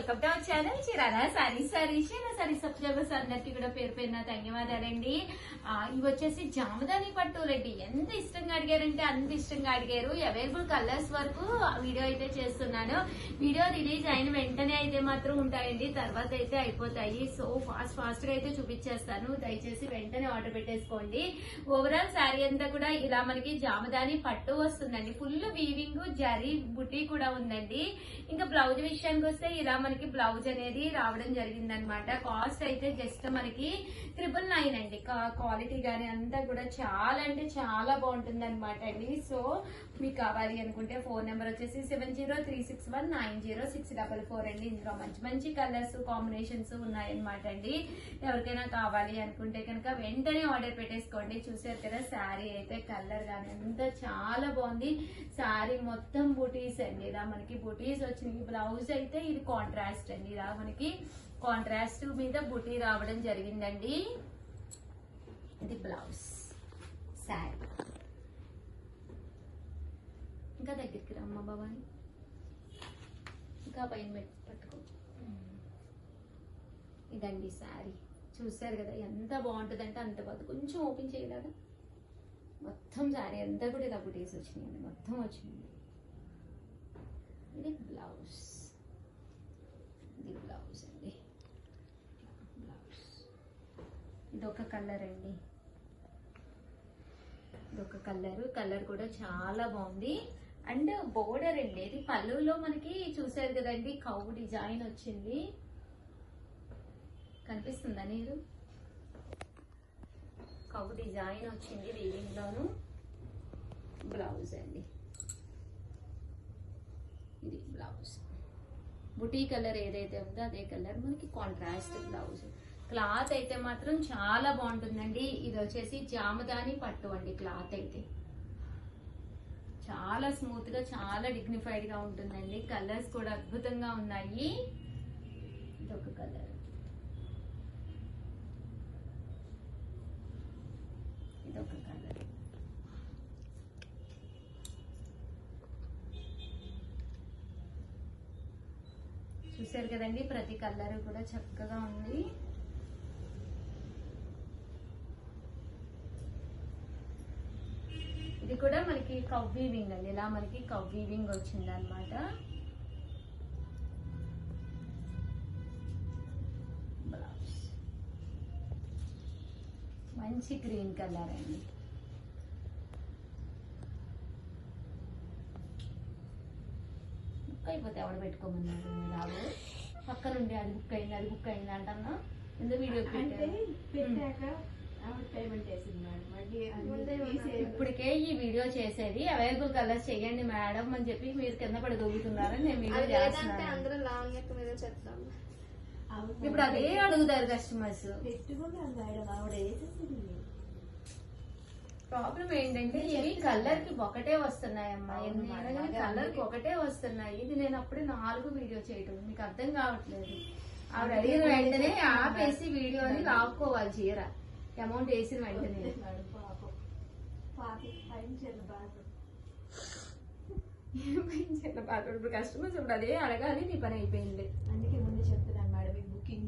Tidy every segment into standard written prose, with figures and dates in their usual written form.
Welcome to our channel Chirala saris subscribers అందరికి కూడా పేరు పేరున ధన్యవాదాలండి. ఇవి వచ్చేసి జామదాని పట్టులండి. ఎంత ఇష్టంగా అడిగారంటే అంత ఇష్టంగా అడిగారు. అవైలబుల్ కలర్స్ వరకు వీడియో అయితే చేస్తున్నాను. వీడియో రిలీజ్ అయిన వెంటనే అయితే మాత్రం ఉంటాయండి, తర్వాత అయితే అయిపోతాయి. సో ఫాస్ట్ గా అయితే చూపించేస్తాను, దయచేసి వెంటనే ఆర్డర్ పెట్టేసుకోండి. ఓవరాల్ శారీ అంతా కూడా ఇలా మనకి జామదాని పట్టు వస్తుందండి. ఫుల్ వీవింగ్ జరీ బుట్టి కూడా ఉందండి. ఇంకా బ్లౌజ్ విషయానికి వస్తే ఇలా మనకి బ్లౌజ్ అనేది రావడం జరిగింది అనమాట. కాస్ట్ అయితే జస్ట్ మనకి 999 అండి. క్వాలిటీ గానీ అంతా కూడా చాలా అంటే చాలా బాగుంటుంది అనమాట అండి. సో మీకు కావాలి అనుకుంటే ఫోన్ నెంబర్ వచ్చేసి 7036190644 అండి. ఇందులో మంచి మంచి కలర్స్ కాంబినేషన్స్ ఉన్నాయన్నమాట అండి. ఎవరికైనా కావాలి అనుకుంటే కనుక వెంటనే ఆర్డర్ పెట్టేసుకోండి. చూసారు కదా శారీ అయితే కలర్ గానీ అంతా చాలా బాగుంది. శారీ మొత్తం బూటీస్ అండి. ఇలా మనకి బూటీస్ వచ్చినాయి. బ్లౌజ్ అయితే ఇది కాంట్రాస్ట్ అండి. ఇలా మనకి కాంట్రాస్ట్ మీద బూటీ రావడం జరిగిందండి. ఇది బ్లౌజ్ శారీ. ఇంకా దగ్గరికి రమ్మ బాబాని, ఇంకా పైన పట్టుకో. ఇదండి శారీ. చూసారు కదా ఎంత బాగుంటుందంటే అంత బాగుంది. కొంచెం ఓపెన్ చేయలేదా? మొత్తం శారీ అంతా కూడా ఇలా బుటీస్ వచ్చినాయండి, మొత్తం వచ్చింది. ఇది బ్లౌజ్, ఇది బ్లౌజ్ అండి. బ్లౌజ్ ఇదొక కలర్ అండి, ఇదొక కలర్ కూడా చాలా బాగుంది. అండ్ బోర్డర్ అండి, ఇది పళ్ళులో మనకి చూసారు కదండి కౌ డిజైన్ వచ్చింది. కనిపిస్తుందా నీరు? కౌ డిజైన్ వచ్చింది వీవింగ్ లోను. బ్లౌజ్ అండి, ఇది బ్లౌజ్. బుటీ కలర్ ఏదైతే ఉందో అదే కలర్ మనకి కాంట్రాస్ట్ బ్లౌజ్. క్లాత్ అయితే మాత్రం చాలా బాగుంటుందండి. ఇది వచ్చేసి జామదాని పట్టు అండి. క్లాత్ అయితే చాలా స్మూత్ గా చాలా డిగ్నిఫైడ్ గా ఉంటుందండి. కలర్స్ కూడా అద్భుతంగా ఉన్నాయి. ఇదొక కలర్, ఇదొక కలర్. చూసారు కదండి ప్రతి కలర్ కూడా చక్కగా ఉంది. ఇది కూడా మనకి కవ్ వీవింగ్ అండి. ఇలా మనకి కవ్ వీవింగ్ వచ్చింది అనమాట. బ్లౌజ్ మంచి గ్రీన్ కలర్ అండి. బుక్ అయిపోతే ఎవడ పెట్టుకోమన్నారు నాకు పక్కనుండి. అది బుక్ అయింది అంటన్నా. ఎందుకు వీడియో పెట్టాక పేమెంట్ వేసింది మేడం. ఇప్పటికే ఈ వీడియో చేసేది అవైలబుల్ కలర్స్ చెయ్యండి మేడం అని చెప్పి మీరు కింద పడి దొరుకుతున్నారని నేను వీడియో చేస్తున్నాను. ఇప్పుడు అదే అడుగుతారు కస్టమర్స్. ప్రాబ్లం ఏంటంటే ఇవి కలర్ కి ఒకటే వస్తున్నాయమ్మా. కలర్ కి ఒకటే వస్తున్నాయి. ఇది నేను అప్పుడే 4 వీడియో చేయటం మీకు అర్థం కావట్లేదు. ఆవిడ అడిగిన వెంటనే ఆపేసి వీడియోని లాక్కోవాలి. చీర అమౌంట్ వేసిన వెంటనే. ఇప్పుడు కస్టమర్స్ ఇప్పుడు అదే అడగాలి. నీ పని అయిపోయింది. అందుకే ముందు చెప్తున్నాను మేడం, బుకింగ్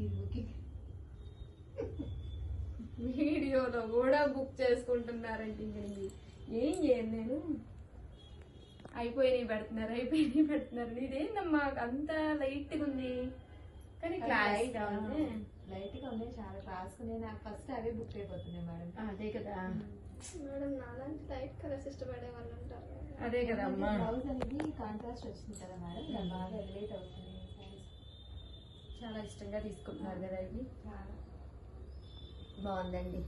వీడియోలో కూడా బుక్ చేసుకుంటున్నారంటే ఏం చేయను నేను. అయిపోయినాయి పెడుతున్నారు. ఇదేందమ్మా అంత లైట్ గా ఉంది కానీ క్లాస్ లైట్ గా ఉన్నాయి. చాలా క్లాస్ నాకు ఫస్ట్ అవే బుక్ అయిపోతున్నాయి మేడం. అదే కదా మేడం, నాలాంటి లైట్ కలర్స్ ఇష్టపడే వాళ్ళు ఉంటారు. అదే కదా అమ్మా. బ్లౌజ్ అనేది కాంట్రాస్ట్ వచ్చింది కదా మేడం, బాగా ఎలివేట్ అవుతుంది. చాలా ఇష్టంగా తీసుకుంటున్నారు కదా. ఇది బాగుందండి.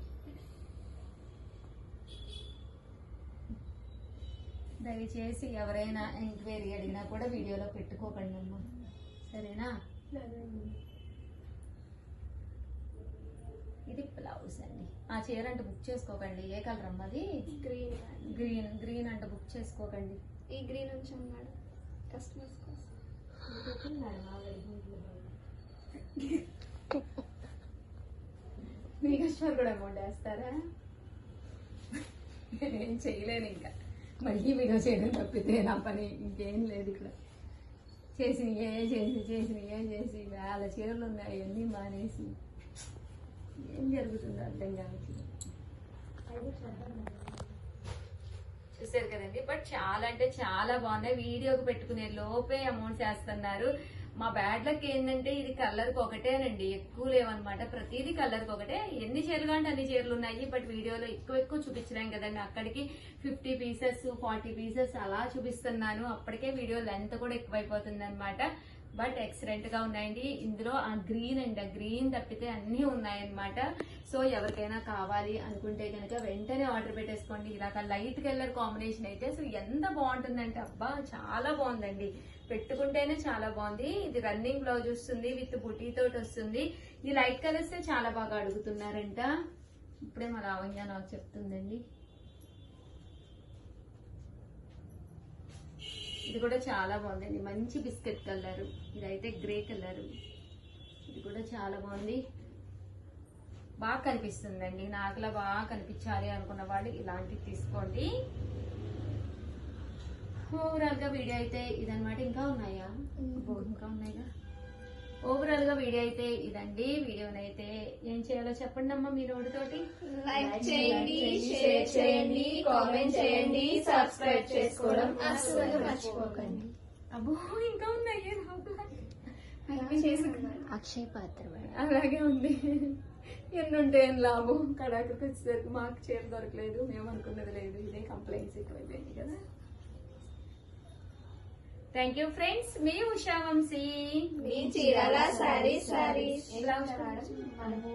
దయచేసి ఎవరైనా ఎంక్వైరీ అడిగినా కూడా వీడియోలో పెట్టుకోకండి అమ్మా, సరేనా? ఇది బ్లౌజ్ అండి. ఆ చీర అంటే బుక్ చేసుకోకండి. ఏ కలర్ అమ్మా అది? గ్రీన్ అంటే బుక్ చేసుకోకండి. ఈ గ్రీన్ ఉంచాం మేడం కస్టమర్స్ కోసం. మీ కస్టమర్ కూడా అమౌంట్ వేస్తారా? నేనేం చేయలేను ఇంకా. మళ్ళీ వీడియో చేయడం తప్పితే నా పని ఇంకేం లేదు. ఇక్కడ చేసి వేల చీరలు ఉన్నాయి, అన్నీ మానేసి ఏం జరుగుతుందో అర్థం కావట్లేదు. చూసారు కదండి, బట్ చాలా అంటే చాలా బాగున్నాయి. వీడియోకి పెట్టుకునే లోపే అమౌంట్ చేస్తున్నారు. మా బ్యాడ్ లక్ ఏంటంటే ఇది కలర్కి ఒకటేనండి, ఎక్కువ లేవన్నమాట. ప్రతిదీ కలర్కి ఒకటే. ఎన్ని చీరలు అంటే అన్ని చీరలు ఉన్నాయి, బట్ వీడియోలో ఎక్కువ చూపించలేం కదండి. అక్కడికి 50 పీసెస్ 40 పీసెస్ అలా చూపిస్తున్నాను. అప్పటికే వీడియో లెంత్ కూడా ఎక్కువైపోతుంది అనమాట. బట్ ఎక్సలెంట్ గా ఉన్నాయండి. ఇందులో ఆ గ్రీన్ అండి, ఆ గ్రీన్ తప్పితే అన్ని ఉన్నాయన్నమాట. సో ఎవరికైనా కావాలి అనుకుంటే కనుక వెంటనే ఆర్డర్ పెట్టేసుకోండి. ఇలాగ లైట్ కలర్ కాంబినేషన్ అయితే అసలు ఎంత బాగుంటుందంటే అబ్బా చాలా బాగుందండి. పెట్టుకుంటేనే చాలా బాగుంది. ఇది రన్నింగ్ బ్లౌజ్ వస్తుంది, విత్ బుటీ తోటి వస్తుంది. ఈ లైట్ కలర్స్ చాలా బాగా అడుగుతున్నారంట. ఇప్పుడే మా లావణ్య నాకు చెప్తుందండి. ఇది కూడా చాలా బాగుందండి, మంచి బిస్కెట్ కలర్. ఇదైతే గ్రే కలర్. ఇది కూడా చాలా బాగుంది, బాగా కనిపిస్తుందండి. నాకులా బాగా కనిపించాలి అనుకున్న వాళ్ళు ఇలాంటివి తీసుకోండి. ఓవరాల్ గా వీడియో అయితే ఇదన్నమాట. ఇంకా ఉన్నాయా? ఇంకా ఉన్నాయిగా. ఓవరాల్ గా వీడియో అయితే ఇదండి. వీడియోనైతే ఏం చేయాలో చెప్పండి అమ్మా మీ నోటితోటి. లైక్ చేయండి, షేర్ చేయండి, కామెంట్ చేయండి, సబ్స్క్రైబ్ చేసుకోవడం అస్సలు మర్చిపోకండి. అబ్బో ఇంకా ఉన్నాయి. అక్షయ్ పాత్ర అలాగే ఉంది. ఎన్ని ఉంటే ఏం లాభం. కడాకరికి వచ్చేసరికి మాకు చీర దొరకలేదు, మేము అనుకున్నది లేదు. ఇదే కంప్లైంట్స్ ఎక్కువైపోయింది కదా. థ్యాంక్ యూ ఫ్రెండ్స్, మీ ఉషా వంశీ, మీ చీరాల సారీస్. మనము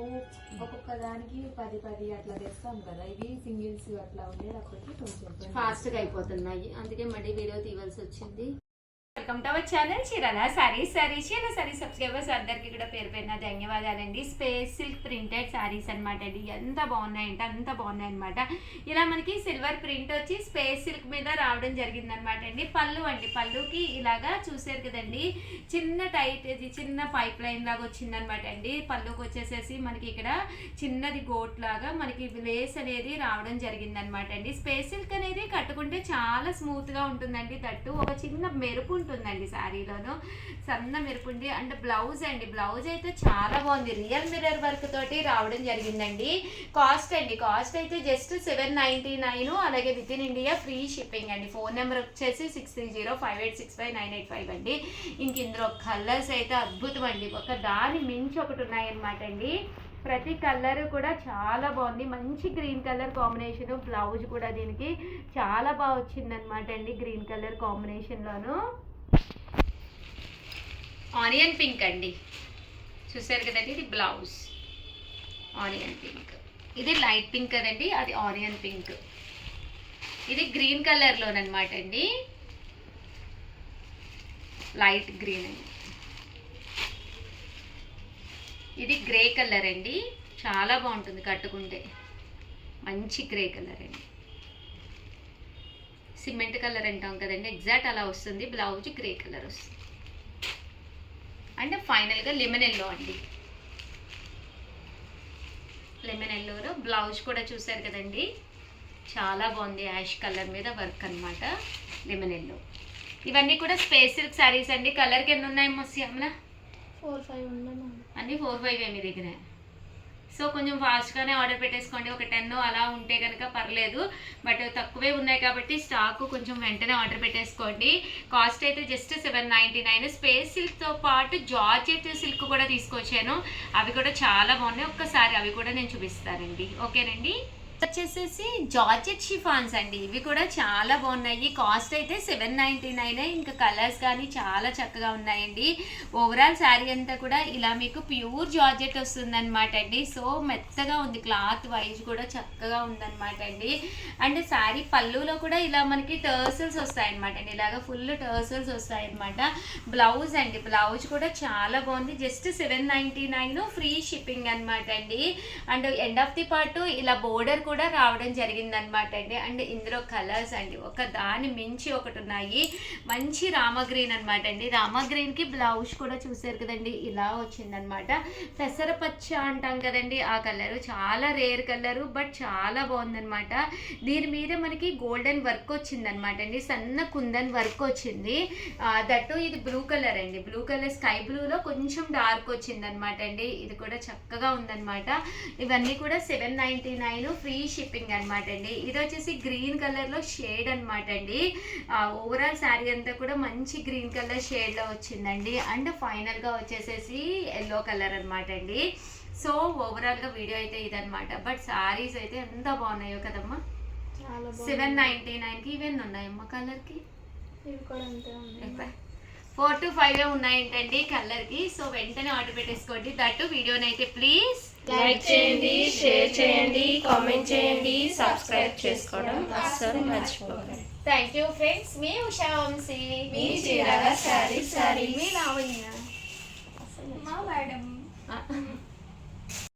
ఒక్కొక్క దానికి 10 అట్లా తెస్తాం కదా. ఇవి సింగిల్స్ అట్లా ఉండేటప్పటికి కొంచెం ఫాస్ట్ గా అయిపోతున్నాయి, అందుకే మళ్ళీ వీడియో తీయవలసి వచ్చింది. Welcome to our channel Chirala saris. Chirala saris subscribers అందరికి కూడా పేరు పేరున ధన్యవాదాలండి. స్పేస్ సిల్క్ ప్రింటెడ్ సారీస్ అనమాట అండి. ఎంత బాగున్నాయంటే అంత బాగున్నాయి అనమాట. ఇలా మనకి సిల్వర్ ప్రింట్ వచ్చి స్పేస్ సిల్క్ మీద రావడం జరిగింది అనమాట అండి. పళ్ళు అండి, పళ్ళుకి ఇలాగా చూసారు కదండి, చిన్న టైట్ ఇది చిన్న పైప్ లైన్ లాగా వచ్చింది అనమాట అండి. పళ్ళుకి వచ్చేసేసి మనకి ఇక్కడ చిన్నది గోట్ లాగా మనకి లేస్ అనేది రావడం జరిగింది అనమాట అండి. స్పేస్ సిల్క్ అనేది కట్టుకుంటే చాలా స్మూత్ గా ఉంటుందండి. తట్టు ఒక చిన్న మెరుపు ఉంటుందండి శారీలోను, సన్న మెరుపుండి. అండ్ బ్లౌజ్ అండి, బ్లౌజ్ అయితే చాలా బాగుంది. రియల్ మిర్రర్ వర్క్ తోటి రావడం జరిగిందండి. కాస్ట్ అండి, కాస్ట్ అయితే జస్ట్ 799. అలాగే with in India free shipping అండి. ఫోన్ నెంబర్ వచ్చేసి 6305865985 అండి. ఇంక ఇందులో కలర్స్ అయితే అద్భుతం అండి, ఒక దాని మించి ఒకటి ఉన్నాయన్నమాట అండి. ప్రతి కలర్ కూడా చాలా బాగుంది. మంచి గ్రీన్ కలర్ కాంబినేషన్. బ్లౌజ్ కూడా దీనికి చాలా బాగా వచ్చిందనమాట అండి, గ్రీన్ కలర్ కాంబినేషన్లోను. ఆనియన్ పింక్ అండి, చూసారు కదండి. ఇది బ్లౌజ్ ఆనియన్ పింక్, ఇది లైట్ పింక్ కదండి, అది ఆనియన్ పింక్. ఇది గ్రీన్ కలర్లోనమాట అండి, లైట్ గ్రీన్ అండి. ఇది గ్రే కలర్ అండి, చాలా బాగుంటుంది కట్టుకుంటే. మంచి గ్రే కలర్ అండి, సిమెంట్ కలర్ అంటాం కదండి, ఎగ్జాక్ట్ అలా వస్తుంది. బ్లౌజ్ గ్రే కలర్ వస్తుంది. అండ్ ఫైనల్గా లెమన్ ఎల్లో అండి, లెమన్ ఎల్లోలో బ్లౌజ్ కూడా చూసారు కదండి, చాలా బాగుంది. యాష్ కలర్ మీద వర్క్ అనమాట, లెమన్ ఎల్లో. ఇవన్నీ కూడా స్పేస్ సిల్క్ శారీస్ అండి. కలర్కి ఎన్ని ఉన్నాయి శ్యామల? 4-5 ఉన్నాయి అన్నీ 4-5 మీ దగ్గర. సో కొంచెం ఫాస్ట్గానే ఆర్డర్ పెట్టేసుకోండి. ఒక 10 అలా ఉంటే కనుక పర్లేదు, బట్ తక్కువే ఉన్నాయి కాబట్టి స్టాక్ కొంచెం వెంటనే ఆర్డర్ పెట్టేసుకోండి. కాస్ట్ అయితే జస్ట్ 799. స్పేస్ సిల్క్తో పాటు జార్జెట్ సిల్క్ కూడా తీసుకొచ్చాను, అవి కూడా చాలా బాగున్నాయి. ఒక్కసారి అవి కూడా నేను చూపిస్తానండి, ఓకేనండి. వచ్చేసేసి జార్జెట్ షిఫాన్స్ అండి, ఇవి కూడా చాలా బాగున్నాయి. కాస్ట్ అయితే 799. ఇంకా కలర్స్ కానీ చాలా చక్కగా ఉన్నాయండి. ఓవరాల్ శారీ అంతా కూడా ఇలా మీకు ప్యూర్ జార్జెట్ వస్తుందన్నమాట అండి. సో మెత్తగా ఉంది, క్లాత్ వైజ్ కూడా చక్కగా ఉందన్నమాట అండి. అండ్ శారీ పళ్ళులో కూడా ఇలా మనకి టర్సల్స్ వస్తాయన్నమాట అండి, ఇలాగ ఫుల్ టర్సల్స్ వస్తాయన్నమాట. బ్లౌజ్ అండి, బ్లౌజ్ కూడా చాలా బాగుంది. జస్ట్ 799, ఫ్రీ షిప్పింగ్ అనమాట అండి. And end of the part ఇలా బోర్డర్ కూడా రావడం జరిగిందనమాట అండి. అండ్ ఇందులో కలర్స్ అండి ఒక దాని మించి ఒకటి ఉన్నాయి. మంచి రామ గ్రీన్ అనమాట అండి. రామ గ్రీన్కి బ్లౌజ్ కూడా చూసారు కదండి, ఇలా వచ్చిందనమాట. పెసరపచ్చ అంటాం కదండి, ఆ కలరు చాలా రేర్ కలరు, బట్ చాలా బాగుందనమాట. దీని మీద మనకి గోల్డెన్ వర్క్ వచ్చిందనమాట అండి, సన్న కుందన్ వర్క్ వచ్చింది. దట్టు ఇది బ్లూ కలర్ అండి, బ్లూ కలర్ స్కై బ్లూలో కొంచెం డార్క్ వచ్చిందనమాట అండి. ఇది కూడా చక్కగా ఉందనమాట. ఇవన్నీ కూడా 799 ఫ్రీ షిప్పింగ్ అనమాట అండి. ఇది వచ్చేసి గ్రీన్ కలర్లో షేడ్ అనమాట అండి. ఓవరాల్ శారీ అంతా కూడా మంచి గ్రీన్ కలర్ షేడ్లో వచ్చిందండి. అండ్ ఫైనల్గా వచ్చేసేసి ఎల్లో కలర్ అనమాట అండి. సో ఓవరాల్గా వీడియో అయితే ఇదనమాట. బట్ శారీస్ అయితే ఎంత బాగున్నాయో కదమ్మా. 799కి ఇవన్నీ ఉన్నాయమ్మా కలర్కి. ఇవి కూడా అంతే ఉన్నాయి. 4 to 5 ఉన్నాయంటండి కలర్కి. సో వెంటనే ఆర్డర్ పెట్టేసుకోండి. దట్టు వీడియోని అయితే ప్లీజ్ లైక్ చేయండి, షేర్ చేయండి, కామెంట్ చేయండి, సబ్స్క్రైబ్ చేసుకోవడం అస్సలు మర్చిపోకండి. Thank you friends. మీ ఉషా వంశీ, మీ చీరాల శారీ మీ లావణ్య, మా మేడం